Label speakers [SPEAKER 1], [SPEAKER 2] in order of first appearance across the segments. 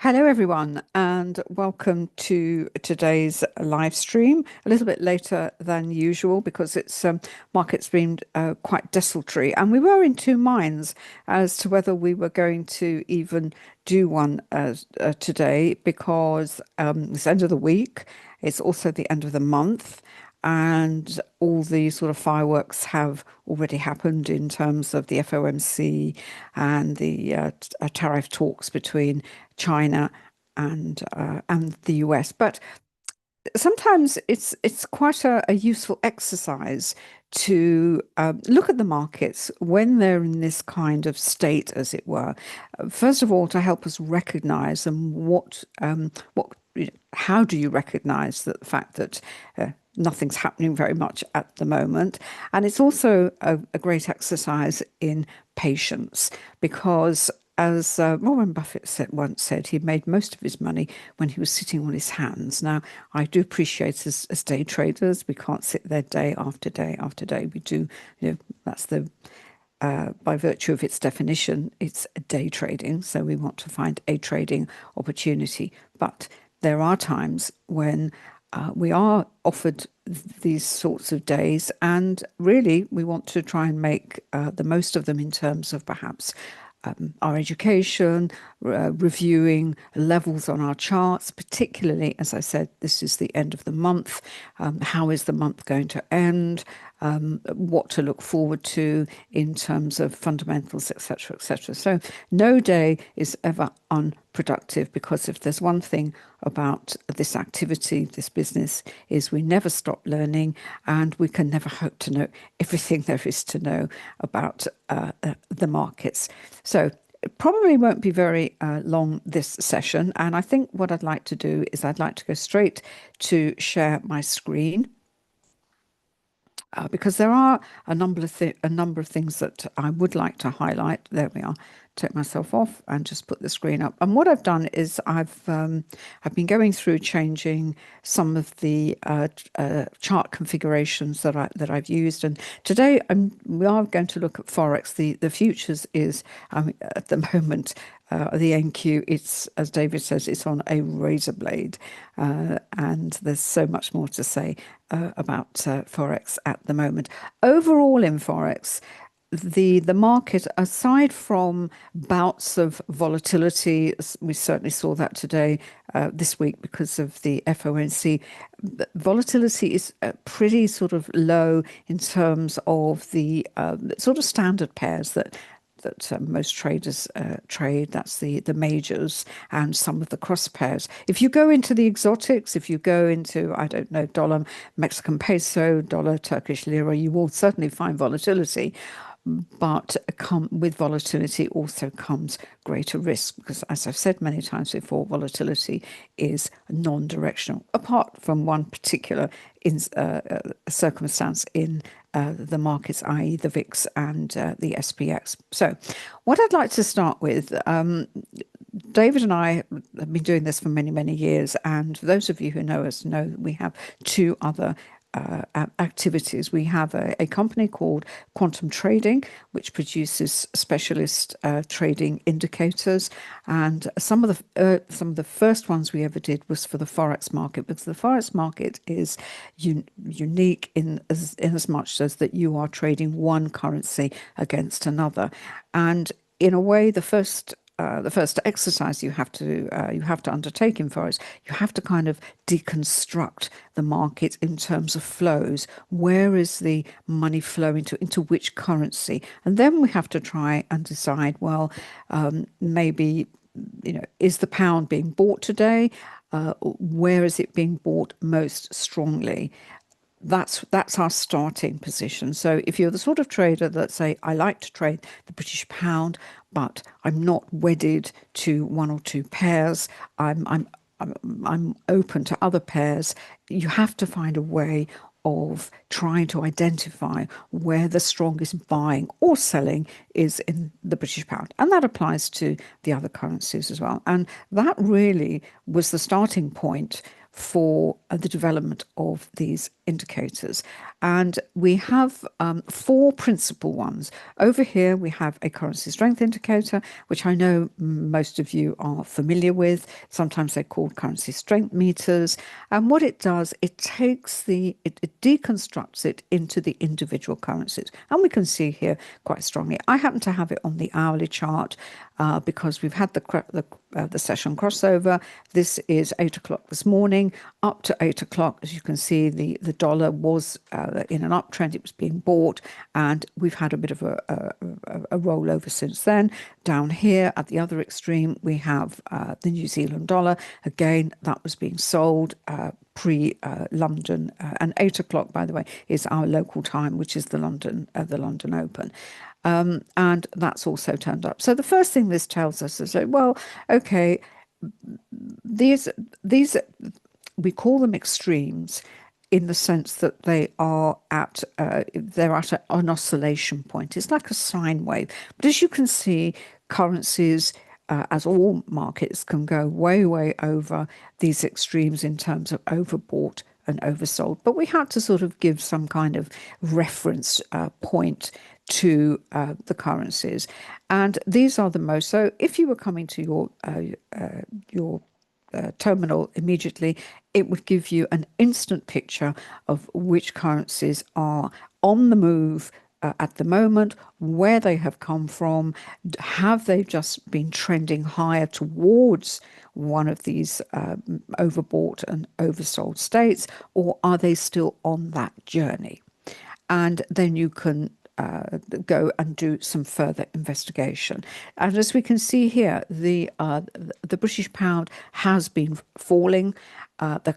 [SPEAKER 1] Hello, everyone, and welcome to today's live stream. A little bit later than usual because it's market's been quite desultory, and we were in two minds as to whether we were going to even do one today because it's end of the week. It's also the end of the month, and all the sort of fireworks have already happened in terms of the FOMC and the tariff talks between China and the US. But sometimes it's quite a useful exercise to look at the markets when they're in this kind of state, as it were. First of all, to help us recognize and what how do you recognize that the fact that nothing's happening very much at the moment. And it's also a great exercise in patience because as Warren Buffett once said, he made most of his money when he was sitting on his hands. Now, I do appreciate as day traders, we can't sit there day after day after day. We do, that's the by virtue of its definition, it's day trading. So we want to find a trading opportunity. But there are times when we are offered these sorts of days, and really we want to try and make the most of them in terms of perhaps our education, reviewing levels on our charts, particularly, as I said, this is the end of the month. How is the month going to end? What to look forward to in terms of fundamentals, etc., etc. So no day is ever unproductive because if there's one thing about this activity, this business, is we never stop learning and we can never hope to know everything there is to know about the markets. So it probably won't be very long this session. And I think what I'd like to do is I'd like to go straight to share my screen because there are a number of things that I would like to highlight. There we are. Take myself off and just put the screen up. And what I've done is I've been going through changing some of the chart configurations that I've used. And today we are going to look at Forex. The futures is at the moment the NQ, it's, as David says, it's on a razor blade. And there's so much more to say about Forex at the moment. Overall in Forex, the market, aside from bouts of volatility, we certainly saw that today, this week, because of the FOMC. Volatility is pretty sort of low in terms of the sort of standard pairs that most traders trade. That's the majors and some of the cross pairs. If you go into the exotics, if you go into, I don't know, dollar, Mexican peso, dollar, Turkish lira, you will certainly find volatility. But with volatility also comes greater risk because, as I've said many times before, volatility is non-directional, apart from one particular circumstance in the markets, i.e. the VIX and the SPX. So what I'd like to start with, David and I have been doing this for many, many years. And those of you who know us know that we have two other activities. We have a company called Quantum Trading, which produces specialist trading indicators. And some of the first ones we ever did was for the Forex market, because the Forex market is unique in as much as that you are trading one currency against another. And in a way, the first exercise you have to undertake in Forex, you have to kind of deconstruct the market in terms of flows. Where is the money flowing into which currency? And then we have to try and decide, well, maybe, is the pound being bought today? Where is it being bought most strongly? That's our starting position. So if you're the sort of trader that say, I like to trade the British pound, but I'm not wedded to one or two pairs, I'm open to other pairs, you have to find a way of trying to identify where the strongest buying or selling is in the British pound. And that applies to the other currencies as well. And that really was the starting point for the development of these indicators. And we have four principal ones. Over here, we have a currency strength indicator, which I know most of you are familiar with. Sometimes they're called currency strength meters. And what it does, it deconstructs it into the individual currencies. And we can see here quite strongly. I happen to have it on the hourly chart because we've had the session crossover. This is 8 o'clock this morning. Up to 8 o'clock, as you can see, the dollar was in an uptrend. It was being bought, and we've had a bit of a rollover since then. Down here at the other extreme, we have the New Zealand dollar. Again, that was being sold pre-London, and 8 o'clock, by the way, is our local time, which is the London Open. And that's also turned up. So the first thing this tells us is that, well, okay, these we call them extremes in the sense that they're at an oscillation point. It's like a sine wave. But as you can see, currencies, as all markets, can go way over these extremes in terms of overbought and oversold. But we had to sort of give some kind of reference point to the currencies, and these are the most. So if you were coming to your terminal immediately, it would give you an instant picture of which currencies are on the move at the moment, where they have come from. Have they just been trending higher towards one of these overbought and oversold states, or are they still on that journey? And then you can go and do some further investigation. And as we can see here, the British pound has been falling. The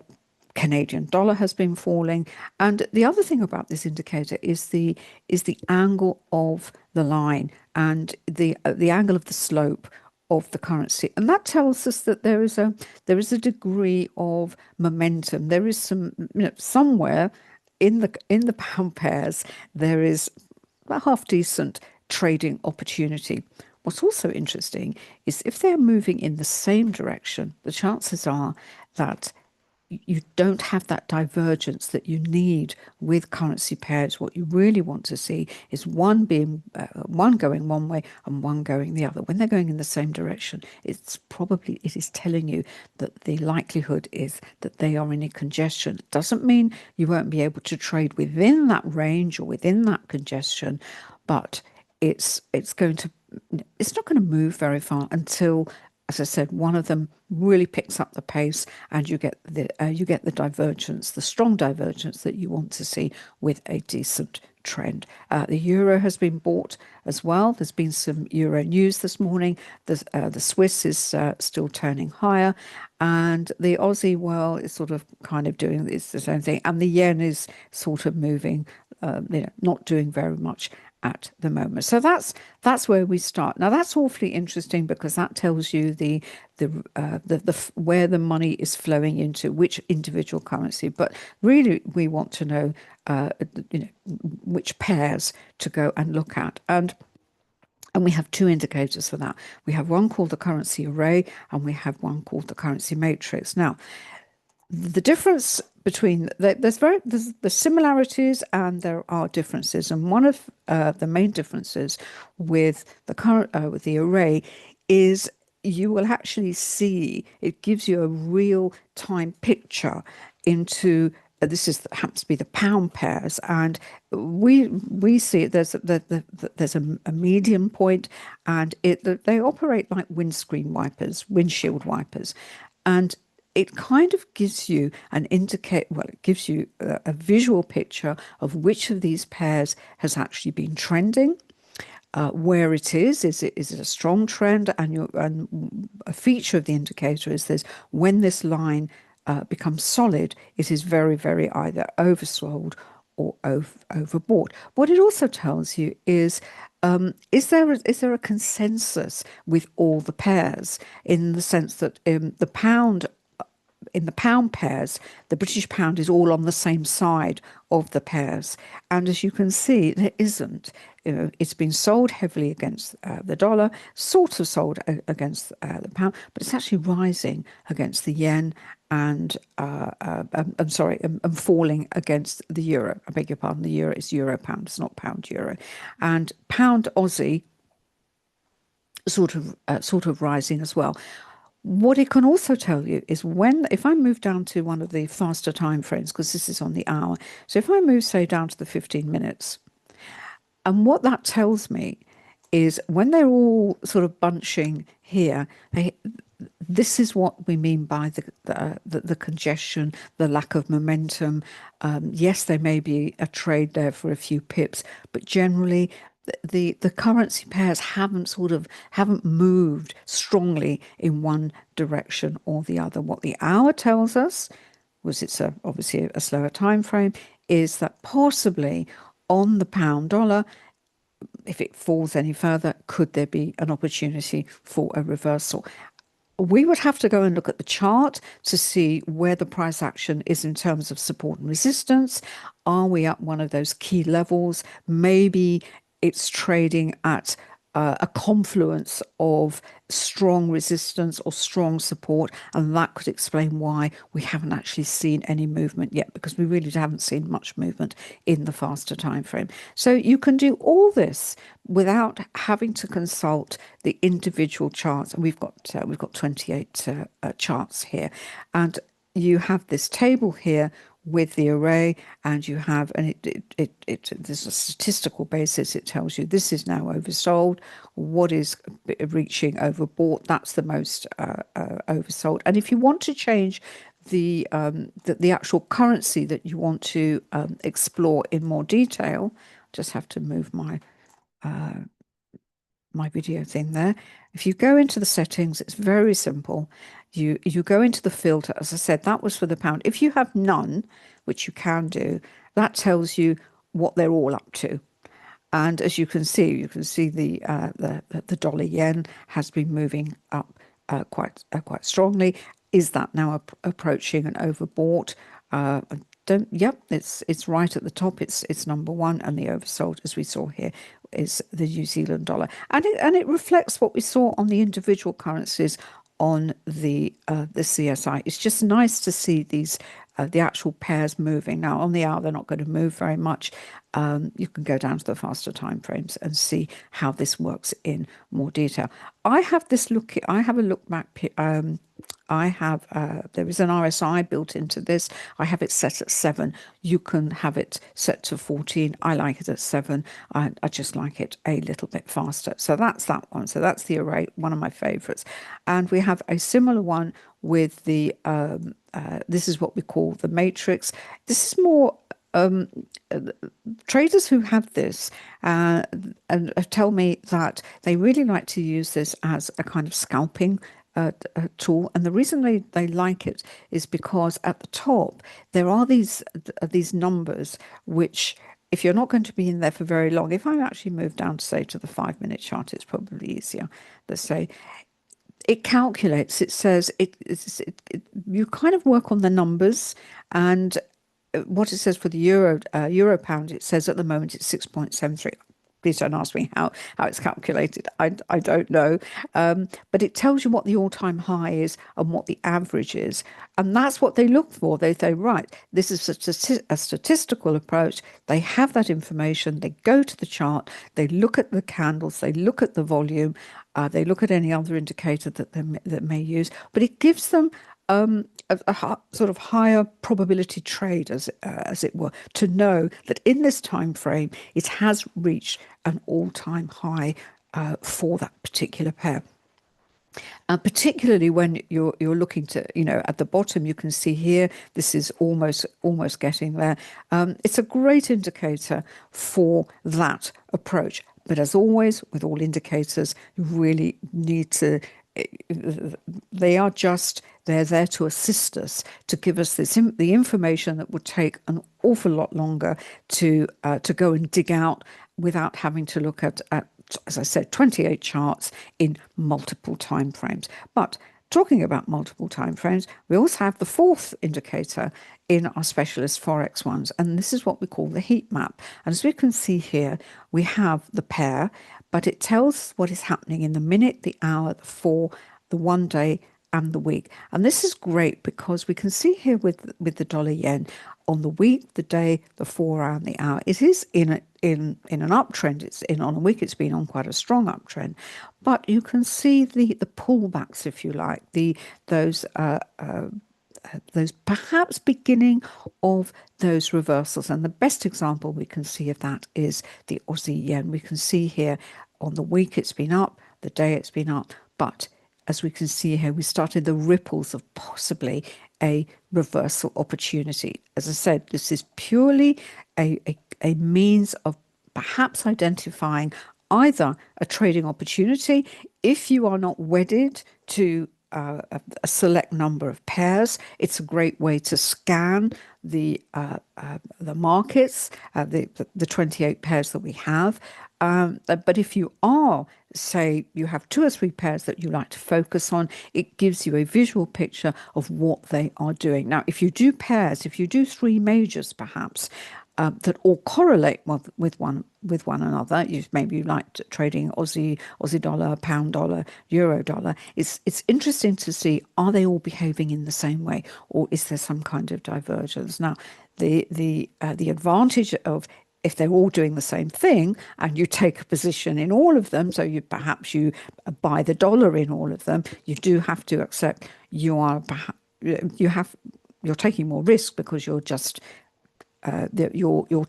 [SPEAKER 1] Canadian dollar has been falling, and the other thing about this indicator is the angle of the line and the angle of the slope of the currency, and that tells us that there is a degree of momentum. There is somewhere in the pound pairs there is a half decent trading opportunity. What's also interesting is if they're moving in the same direction, the chances are that you don't have that divergence that you need with currency pairs. What you really want to see is one going one way and one going the other. When they're going in the same direction, it is telling you that the likelihood is that they are in a congestion. It doesn't mean you won't be able to trade within that range or within that congestion, but it's not going to move very far until, as I said, one of them really picks up the pace, and you get the divergence, the strong divergence that you want to see with a decent trend. The euro has been bought as well. There's been some euro news this morning. The Swiss is still turning higher, and the Aussie, well, is sort of kind of doing the same thing, and the yen is sort of moving, not doing very much at the moment. So that's where we start. Now that's awfully interesting because that tells you the where the money is flowing into which individual currency. But really, we want to know, which pairs to go and look at. And we have two indicators for that. We have one called the currency array, and we have one called the currency matrix. Now, the difference between there's similarities and there are differences, and one of the main differences with the array is you will actually see it gives you a real time picture into happens to be the pound pairs, and we see there's a median point, and they operate like windshield wipers, and it kind of gives you it gives you a visual picture of which of these pairs has actually been trending, where it is it a strong trend, and a feature of the indicator is this: when this line becomes solid, it is very, very either oversold or overbought. What it also tells you is there a consensus with all the pairs, in the sense that in the pound pairs, the British pound is all on the same side of the pairs. And as you can see, there isn't. it's been sold heavily against the dollar, sort of sold against the pound, but it's actually rising against the yen and I'm sorry, and falling against the euro. I beg your pardon, the euro is euro pound, it's not pound euro, and pound Aussie sort of rising as well. What it can also tell you is when, if I move down to one of the faster time frames, because this is on the hour, so if I move, say, down to the 15 minutes, and what that tells me is when they're all sort of bunching here, this is what we mean by the congestion, the lack of momentum. Yes, there may be a trade there for a few pips, but generally the currency pairs haven't moved strongly in one direction or the other. What the hour tells us was obviously a slower time frame, is that possibly on the pound dollar, if it falls any further, could there be an opportunity for a reversal? We would have to go and look at the chart to see where the price action is in terms of support and resistance. Are we at one of those key levels? Maybe it's trading at a confluence of strong resistance or strong support, and that could explain why we haven't actually seen any movement yet, because we really haven't seen much movement in the faster time frame. So you can do all this without having to consult the individual charts, and we've got 28 charts here, and you have this table here with the array, and you have, and there's a statistical basis. It tells you this is now oversold, what is reaching overbought, that's the most oversold. And if you want to change the actual currency that you want to explore in more detail, just have to move my video thing there. If you go into the settings, it's very simple. You go into the filter. As I said, that was for the pound. If you have none, which you can do, that tells you what they're all up to. And as you can see the dollar yen has been moving up quite strongly. Is that now approaching an overbought? Don't. Yep, it's right at the top. It's number one, and the oversold, as we saw here, is the New Zealand dollar, and it reflects what we saw on the individual currencies on the CSI. It's just nice to see these the actual pairs moving. Now on the hour, they're not going to move very much. You can go down to the faster time frames and see how this works in more detail. I have a look back. I have there is an RSI built into this. I have it set at 7. You can have it set to 14. I like it at 7. I just like it a little bit faster. So that's that one. So that's the array, one of my favorites. And we have a similar one with the this is what we call the matrix. This is more traders who have this and tell me that they really like to use this as a kind of scalping tool. And the reason they like it is because at the top there are these numbers which, if you're not going to be in there for very long, if I actually move down to say to the 5-minute chart, it's probably easier. Let's say it calculates. It says you kind of work on the numbers, and what it says for the euro pound, it says at the moment it's 6.73. Please don't ask me how it's calculated. I don't know. But it tells you what the all-time high is and what the average is. And that's what they look for. They say, right, this is a statistical approach. They have that information. They go to the chart. They look at the candles. They look at the volume. They look at any other indicator that may use. But it gives them a sort of higher probability trade, as it were, to know that in this time frame it has reached an all-time high for that particular pair. Particularly when you're looking to, at the bottom, you can see here, this is almost getting there. It's a great indicator for that approach. But as always, with all indicators, you really need to, they're there to assist us, to give us the information that would take an awful lot longer to go and dig out without having to look at, as I said, 28 charts in multiple time frames. But talking about multiple time frames, we also have the fourth indicator in our specialist Forex ones, and this is what we call the heat map. And as we can see here, we have the pair, but it tells what is happening in the minute, the hour, the 4, the 1 day, and the week. And this is great because we can see here with the dollar yen on the week, the day, the 4 hour, and the hour. It is in an uptrend. It's in on a week. It's been on quite a strong uptrend, but you can see the pullbacks, if you like, the those those perhaps beginning of those reversals. And the best example we can see of that is the Aussie yen. We can see here on the week it's been up, the day it's been up, but as we can see here, we started the ripples of possibly a reversal opportunity. As I said, this is purely a means of perhaps identifying either a trading opportunity if you are not wedded to a select number of pairs. It's a great way to scan the markets, the 28 pairs that we have. But if you are, say, you have 2 or 3 pairs that you like to focus on, it gives you a visual picture of what they are doing. Now, if you do pairs, if you do 3 majors, perhaps, that all correlate with one another. Maybe you like trading Aussie dollar, pound dollar, euro dollar. It's interesting to see, are they all behaving in the same way, or is there some kind of divergence? Now, the advantage of, if they're all doing the same thing and you take a position in all of them, so you buy the dollar in all of them, you do have to accept you're taking more risk because you're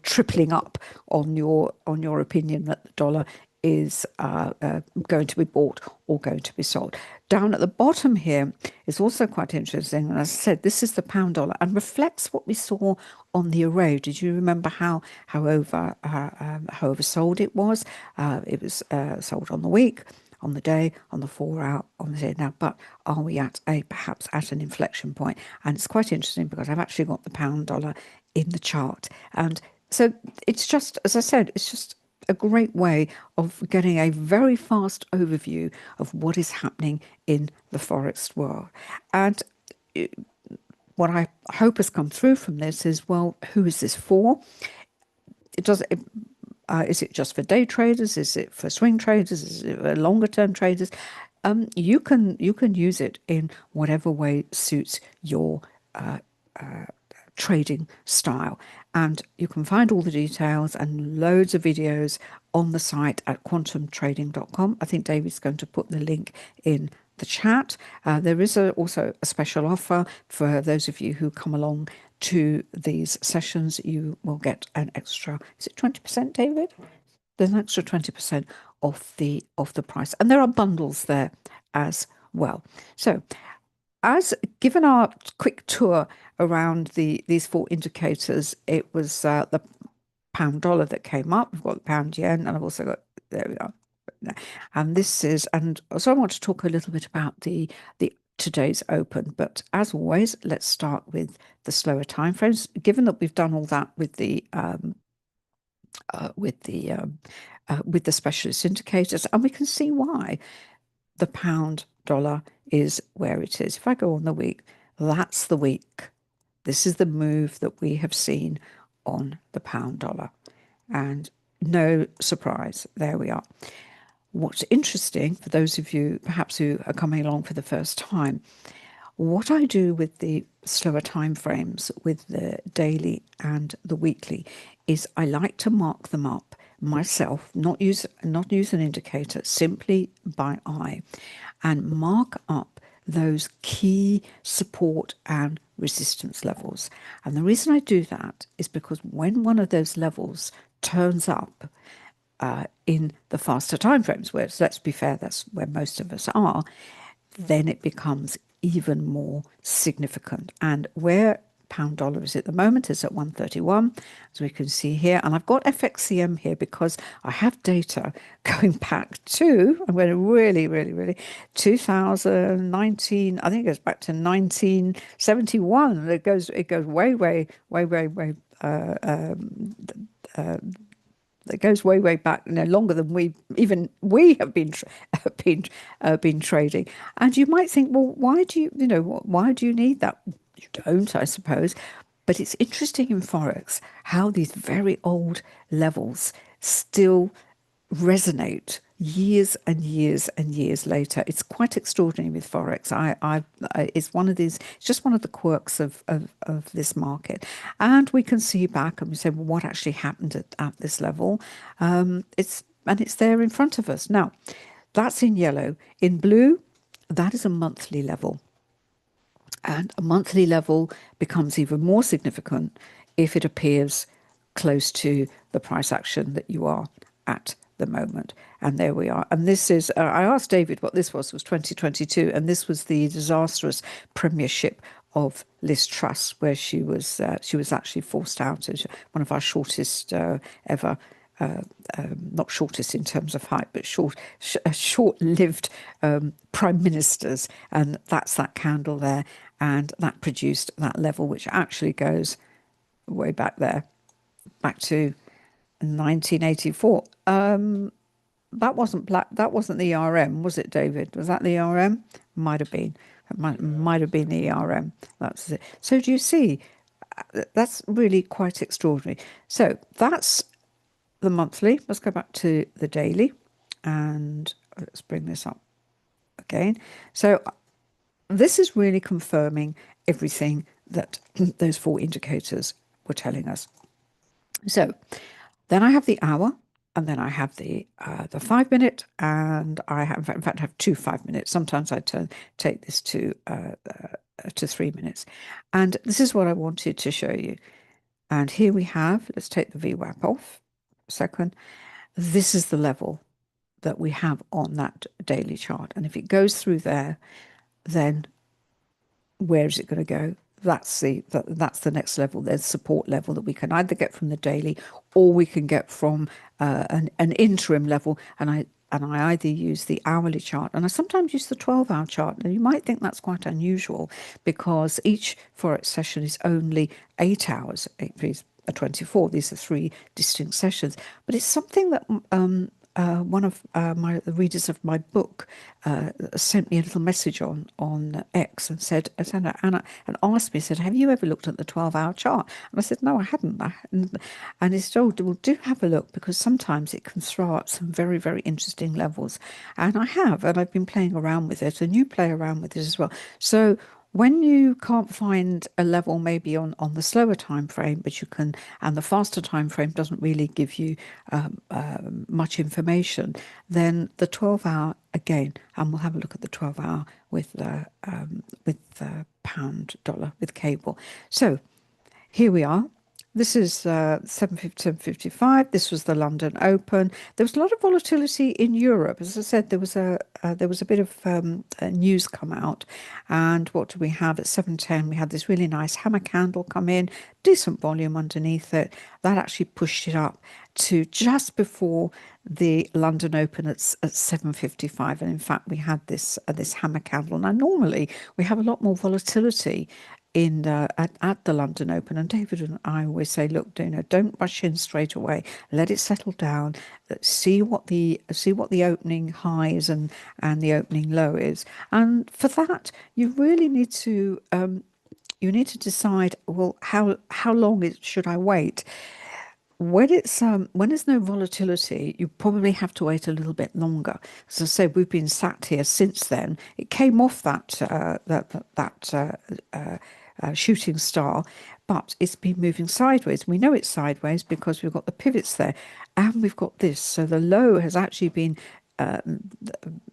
[SPEAKER 1] tripling up on your opinion that the dollar is going to be bought or going to be sold. Down at the bottom here is also quite interesting. And as I said, this is the pound dollar and reflects what we saw on the array. Did you remember how oversold it was? It was sold on the week, on the day, on the 4 hour, on the day. Now, but are we perhaps at an inflection point? And it's quite interesting because I've actually got the pound dollar in the chart. And so it's just, as I said, it's just a great way of getting a very fast overview of what is happening in the Forex world. And what I hope has come through from this is, well, who is this for? Is it just for day traders? Is it for swing traders? Is it for longer term traders? You can use it in whatever way suits your trading style. And you can find all the details and loads of videos on the site at quantumtrading.com. I think David's going to put the link in the chat. There is also a special offer for those of you who come along to these sessions. You will get an extra, is it 20%, David? There's an extra 20% off the price. And there are bundles there as well. So given our quick tour around these 4 indicators, it was the pound dollar that came up. We've got the pound yen, and I've also got, there we are. And so I want to talk a little bit about the today's open. But as always, let's start with the slower time frames. Given that we've done all that with the specialist indicators, and we can see why the pound dollar is where it is. If I go on the week, that's the week. This is the move that we have seen on the pound dollar. And no surprise, there we are. What's interesting for those of you perhaps who are coming along for the first time, what I do with the slower time frames, with the daily and the weekly, is I like to mark them up myself, not use an indicator, simply by eye, and mark up those key support and resistance levels. And the reason I do that is because when one of those levels turns up in the faster time frames, where, let's be fair, that's where most of us are, then it becomes even more significant. And where pound dollar is at the moment is at 131, as we can see here. And I've got FXCM here because I have data going back to, I'm going to really 2019. I think it goes back to 1971. It goes way It goes way, way back, longer than we have been been been trading. And you might think, well, why do why do you need that? You don't, I suppose. But it's interesting in Forex how these very old levels still resonate years and years and years later. It's quite extraordinary with Forex. It's one of these, it's just one of the quirks of this market. And we can see back and we say, well, what actually happened at this level? It's there in front of us. Now, that's in yellow. In blue, that is a monthly level. And a monthly level becomes even more significant if it appears close to the price action that you are at the moment. And there we are. And this is, I asked David what this was 2022, and this was the disastrous premiership of Liz Truss, where she was actually forced out as one of our shortest ever not shortest in terms of height, but short-lived prime ministers, and that's that candle there, and that produced that level, which actually goes way back there, back to 1984. That wasn't black. That wasn't the ERM, was it, David? Was that the ERM? Might have been. It might have been the ERM. That's it. So do you see? That's really quite extraordinary. So that's the monthly. Let's go back to the daily, and let's bring this up again. So this is really confirming everything that those four indicators were telling us. So then I have the hour, and then I have the 5 minute, and I have, in fact, I have two 5 minutes. Sometimes I take this to 3 minutes, and this is what I wanted to show you. And here we have. Let's take the VWAP off a second. This is the level that we have on that daily chart, and if it goes through there, then where is it going to go? That's the next level. There's support level that we can either get from the daily, or we can get from an interim level. And I either use the hourly chart, and I sometimes use the 12-hour chart. And you might think that's quite unusual because each Forex session is only 8 hours. 24. These are three distinct sessions, but it's something that one of the readers of my book sent me a little message on X and said, Anna, and asked me, said, have you ever looked at the 12-hour chart? And I said, no, I hadn't. And he said, oh, well, do have a look, because sometimes it can throw up some very, very interesting levels. And I have, and I've been playing around with it, and you play around with it as well. So when you can't find a level maybe on the slower time frame, but you can, and the faster time frame doesn't really give you much information, then the 12-hour again, and we'll have a look at the 12-hour with pound dollar with cable. So here we are. This is 7:55. This was the London Open. There was a lot of volatility in Europe. As I said, there was a bit of news come out. And what do we have at 7:10? We had this really nice hammer candle come in, decent volume underneath it. That actually pushed it up to just before the London Open at 7:55. And in fact, we had this hammer candle. Now, normally we have a lot more volatility in at the London Open, and David and I always say, look, don't rush in straight away. Let it settle down. See what the opening high is and the opening low is. And for that, you really need to decide, well, how long should I wait? When there's no volatility, you probably have to wait a little bit longer. As I said, we've been sat here since then. It came off that shooting star, but it's been moving sideways. We know it's sideways because we've got the pivots there, and we've got this. So the low has actually been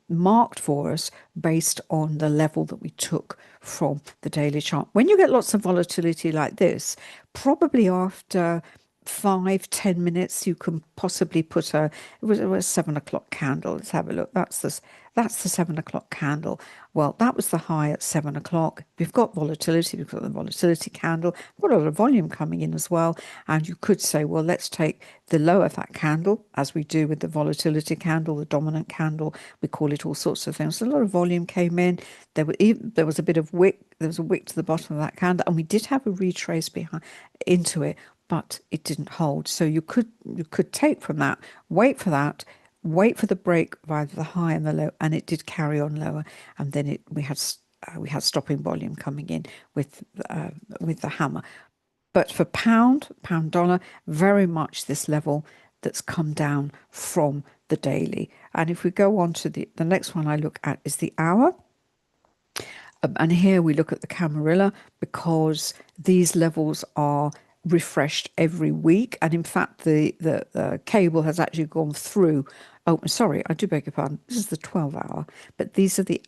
[SPEAKER 1] marked for us based on the level that we took from the daily chart. When you get lots of volatility like this, probably after 5-10 minutes, you can possibly put it was a 7 o'clock candle. Let's have a look. That's the 7 o'clock candle. Well, that was the high at 7 o'clock. We've got volatility. We've got the volatility candle. We've got a lot of volume coming in as well. And you could say, well, let's take the low of that candle, as we do with the volatility candle, the dominant candle. We call it all sorts of things. So a lot of volume came in. There was a bit of wick. There was a wick to the bottom of that candle, and we did have a retrace behind into it. but it didn't hold. So you could take from that, wait for that, wait for the break of either the high and the low, and it did carry on lower, and then we had stopping volume coming in with the hammer. But for pound dollar, very much this level that's come down from the daily. And if we go on to the next one I look at is the hour. And here we look at the Camarilla because these levels are refreshed every week. And in fact, the cable has actually gone through. Oh, sorry, I do beg your pardon. This is the 12-hour, but these are the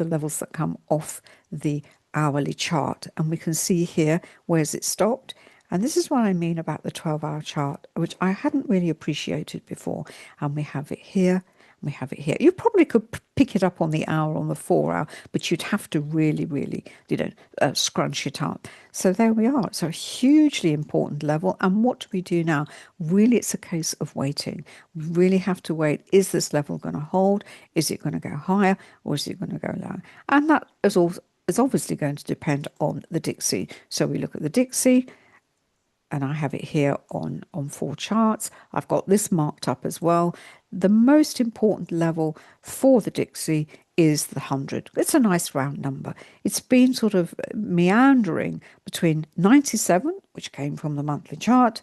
[SPEAKER 1] levels that come off the hourly chart. And we can see here where's it stopped. And this is what I mean about the 12-hour chart, which I hadn't really appreciated before. And we have it here. We have it here. You probably could pick it up on the hour, on the 4-hour, but you'd have to really, really, scrunch it up. So there we are. So a hugely important level. And what do we do now? Really, it's a case of waiting. We really have to wait. Is this level going to hold? Is it going to go higher or is it going to go lower? And that is obviously going to depend on the Dixie. So we look at the Dixie, and I have it here on 4 charts. I've got this marked up as well. The most important level for the Dixie is the 100. It's a nice round number. It's been sort of meandering between 97, which came from the monthly chart,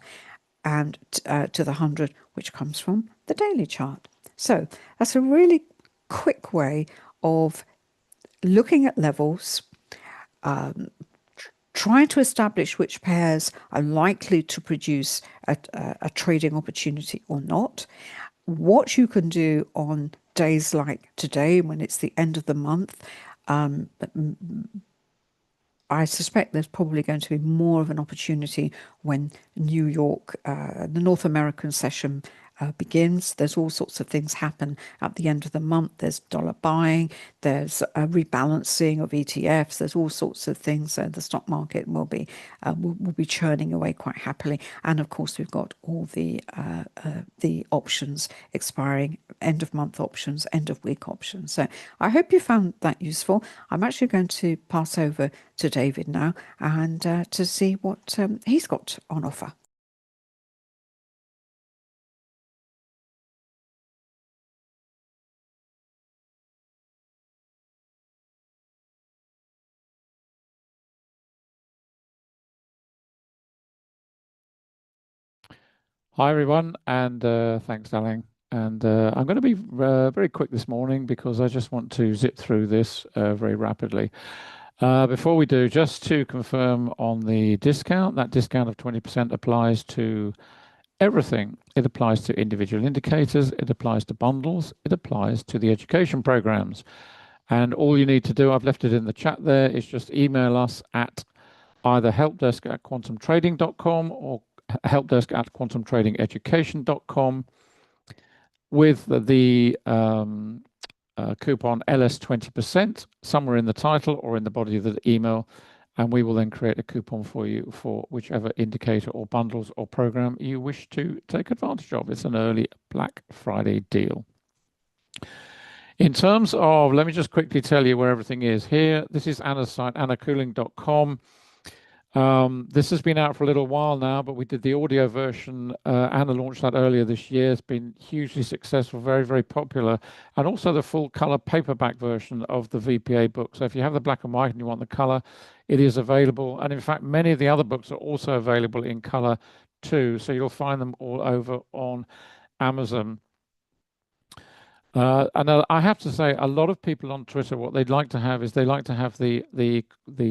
[SPEAKER 1] and to the 100, which comes from the daily chart. So that's a really quick way of looking at levels, trying to establish which pairs are likely to produce a trading opportunity or not, what you can do on days like today when it's the end of the month. I suspect there's probably going to be more of an opportunity when New York, the North American session begins. There's all sorts of things happen at the end of the month. There's dollar buying, there's a rebalancing of ETFs, there's all sorts of things. So the stock market will be churning away quite happily. And of course, we've got all the options expiring, end of month options, end of week options. So I hope you found that useful. I'm actually going to pass over to David now and to see what he's got on offer.
[SPEAKER 2] Hi everyone, and thanks, Darling. And I'm going to be very quick this morning because I just want to zip through this very rapidly. Before we do, just to confirm on the discount, that discount of 20% applies to everything. It applies to individual indicators, it applies to bundles, it applies to the education programs. And all you need to do, I've left it in the chat there, is just email us at either helpdesk@quantumtrading.com or helpdesk@quantumtradingeducation.com with the coupon LS 20% somewhere in the title or in the body of the email, and we will then create a coupon for you for whichever indicator or bundles or program you wish to take advantage of. It's an early Black Friday deal. In terms of, let me just quickly tell you where everything is here. This is Anna's site, annacooling.com. This has been out for a little while now, but we did the audio version. Anna launched that earlier this year. It's been hugely successful, very, very popular. And also the full color paperback version of the VPA book. So if you have the black and white and you want the color, it is available. And in fact, many of the other books are also available in color too. So you'll find them all over on Amazon. And I have to say, a lot of people on Twitter, what they'd like to have is they like to have the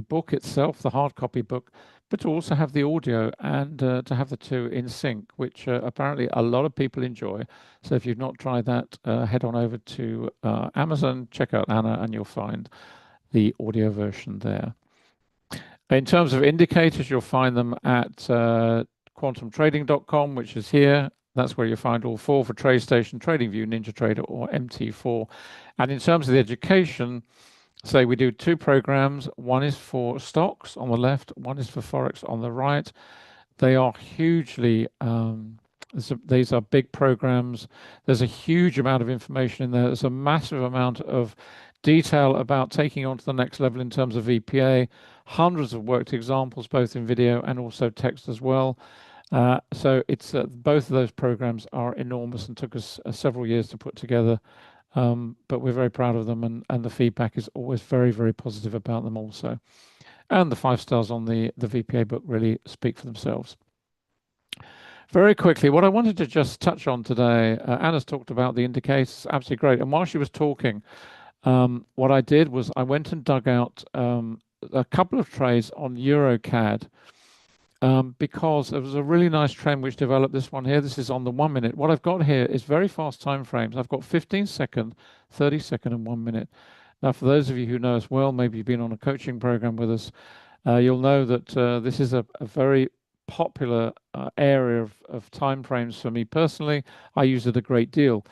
[SPEAKER 2] book itself, the hard copy book, but to also have the audio and to have the two in sync, which apparently a lot of people enjoy. So if you've not tried that, head on over to Amazon, check out Anna, and you'll find the audio version there. In terms of indicators, you'll find them at quantumtrading.com, which is here. That's where you find all 4 for TradeStation, TradingView, NinjaTrader, or MT4. And in terms of the education, say we do 2 programs. One is for stocks on the left, one is for Forex on the right. They are hugely, these are big programs. There's a huge amount of information in there. There's a massive amount of detail about taking on to the next level in terms of VPA, hundreds of worked examples, both in video and also text as well. So it's both of those programs are enormous and took us several years to put together. But we're very proud of them, and the feedback is always very, very positive about them also. And the 5 stars on the VPA book really speak for themselves. Very quickly, what I wanted to just touch on today, Anna's talked about the indicators, absolutely great. And while she was talking, what I did was I went and dug out a couple of trades on EuroCAD because there was a really nice trend which developed this one here. This is on the 1 minute. What I've got here is very fast time frames. I've got 15-second, 30-second, and 1 minute. Now, for those of you who know us well, maybe you've been on a coaching program with us, you'll know that this is a very popular area of time frames for me personally. I use it a great deal.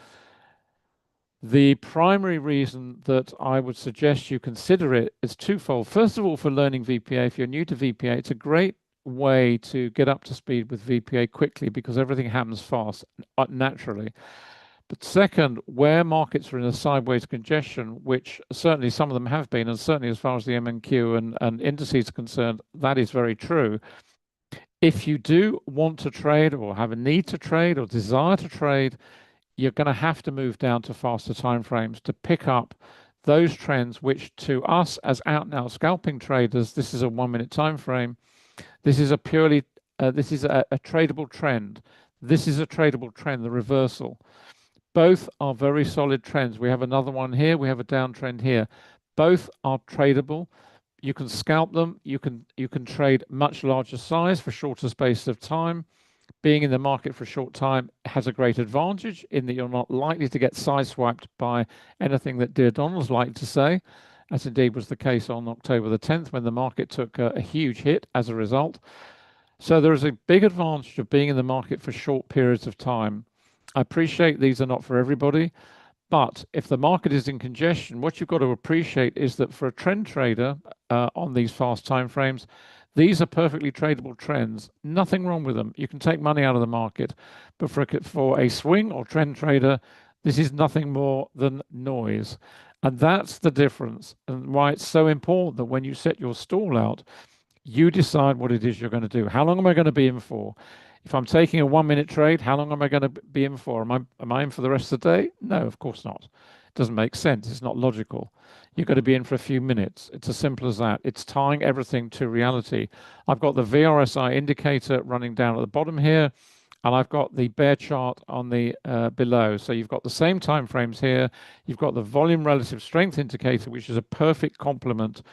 [SPEAKER 2] The primary reason that I would suggest you consider it is twofold. First of all, for learning VPA, if you're new to VPA, it's a great way to get up to speed with VPA quickly because everything happens fast, naturally. But second, where markets are in a sideways congestion, which certainly some of them have been, and certainly as far as the MNQ and indices are concerned, that is very true. If you do want to trade or have a need to trade or desire to trade, you're going to have to move down to faster time frames to pick up those trends, which to us as out and out scalping traders, this is a 1 minute time frame. This is a purely this is a tradable trend. This is a tradable trend, the reversal. Both are very solid trends. We have another one here. We have a downtrend here. Both are tradable. You can scalp them. You can trade much larger size for shorter space of time. Being in the market for a short time has a great advantage in that you're not likely to get sideswiped by anything that Dear Donald's liked to say, as indeed was the case on October the 10th when the market took a huge hit as a result. So there is a big advantage of being in the market for short periods of time. I appreciate these are not for everybody, but if the market is in congestion, what you've got to appreciate is that for a trend trader on these fast time frames, these are perfectly tradable trends. Nothing wrong with them. You can take money out of the market, but for a swing or trend trader, this is nothing more than noise. And that's the difference, and why it's so important that when you set your stall out, you decide what it is you're going to do. How long am I going to be in for? If I'm taking a 1 minute trade, how long am I going to be in for? Am I in for the rest of the day? No, of course not. It doesn't make sense. It's not logical. You've got to be in for a few minutes. It's as simple as that. It's tying everything to reality. I've got the VRSI indicator running down at the bottom here, and I've got the bear chart on the below. So you've got the same time frames here. You've got the volume relative strength indicator, which is a perfect complement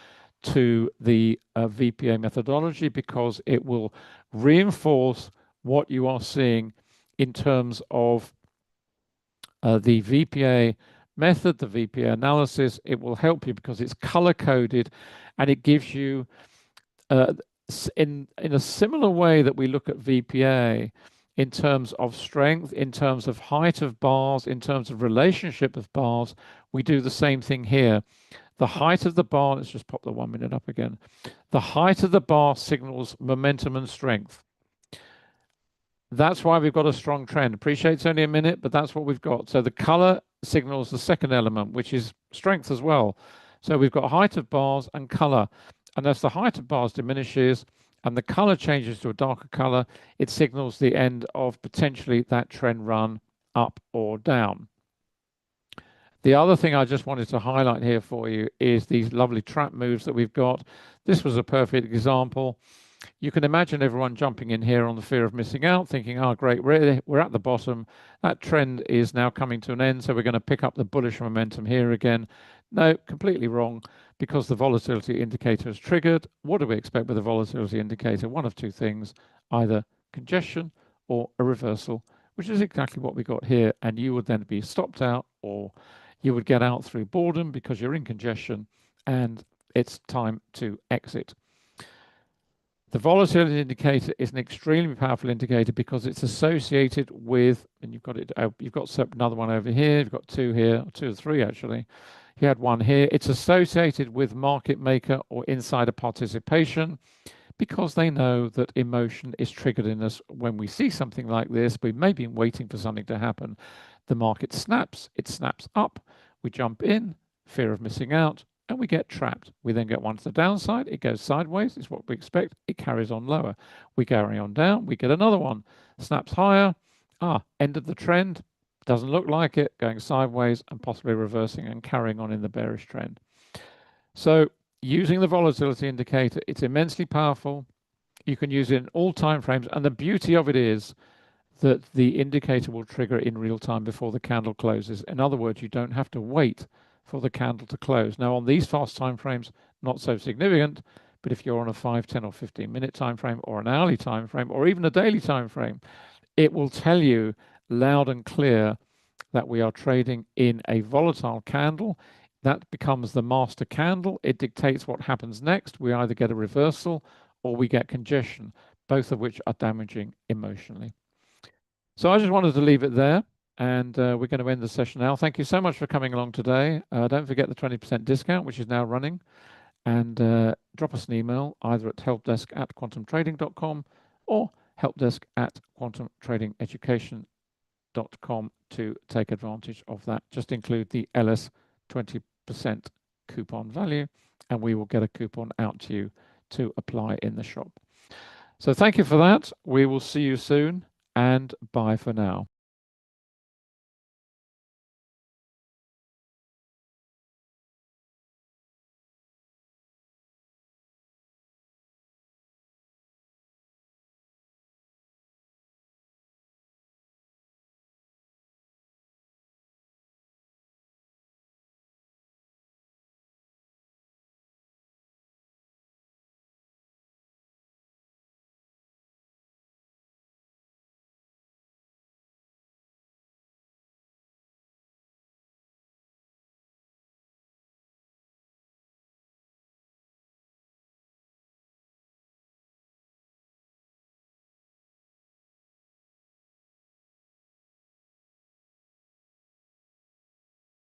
[SPEAKER 2] to the VPA methodology because it will reinforce what you are seeing in terms of the VPA method, the VPA analysis. It will help you because it's color coded and it gives you in a similar way that we look at VPA in terms of strength, in terms of height of bars, in terms of relationship of bars, we do the same thing here. The height of the bar, let's just pop the 1 minute up again. The height of the bar signals momentum and strength. That's why we've got a strong trend. Appreciate it's only a minute, but that's what we've got. So the color signals the second element, which is strength as well. So we've got height of bars and color. And as the height of bars diminishes and the color changes to a darker color, it signals the end of potentially that trend run up or down. The other thing I just wanted to highlight here for you is these lovely trap moves that we've got. This was a perfect example. You can imagine everyone jumping in here on the fear of missing out, thinking, oh, great, we're at the bottom. That trend is now coming to an end, so we're going to pick up the bullish momentum here again. No, completely wrong, because the volatility indicator is triggered. What do we expect with the volatility indicator? One of two things, either congestion or a reversal, which is exactly what we got here. And you would then be stopped out, or you would get out through boredom because you're in congestion and it's time to exit. The volatility indicator is an extremely powerful indicator because it's associated with, and you've got it, you've got another one over here, you've got two here, or two or three actually. You had one here. It's associated with market maker or insider participation because they know that emotion is triggered in us when we see something like this. We may be waiting for something to happen. The market snaps, it snaps up, we jump in, fear of missing out, and we get trapped. We then get one to the downside, it goes sideways, it's what we expect, it carries on lower. We carry on down, we get another one, snaps higher, end of the trend, doesn't look like it, going sideways and possibly reversing and carrying on in the bearish trend. So using the volatility indicator, it's immensely powerful. You can use it in all time frames, and the beauty of it is that the indicator will trigger in real time before the candle closes. In other words, you don't have to wait for the candle to close. Now, on these fast time frames, not so significant, but if you're on a 5, 10, or 15-minute time frame, or an hourly time frame, or even a daily time frame, it will tell you loud and clear that we are trading in a volatile candle. That becomes the master candle. It dictates what happens next. We either get a reversal or we get congestion, both of which are damaging emotionally. So I just wanted to leave it there, and we're going to end the session now. Thank you so much for coming along today. Don't forget the 20% discount, which is now running, and drop us an email either at helpdesk@quantumtrading.com or helpdesk@quantumtradingeducation.com to take advantage of that. Just include the LS 20% coupon value, and we will get a coupon out to you to apply in the shop. So thank you for that. We will see you soon, and bye for now.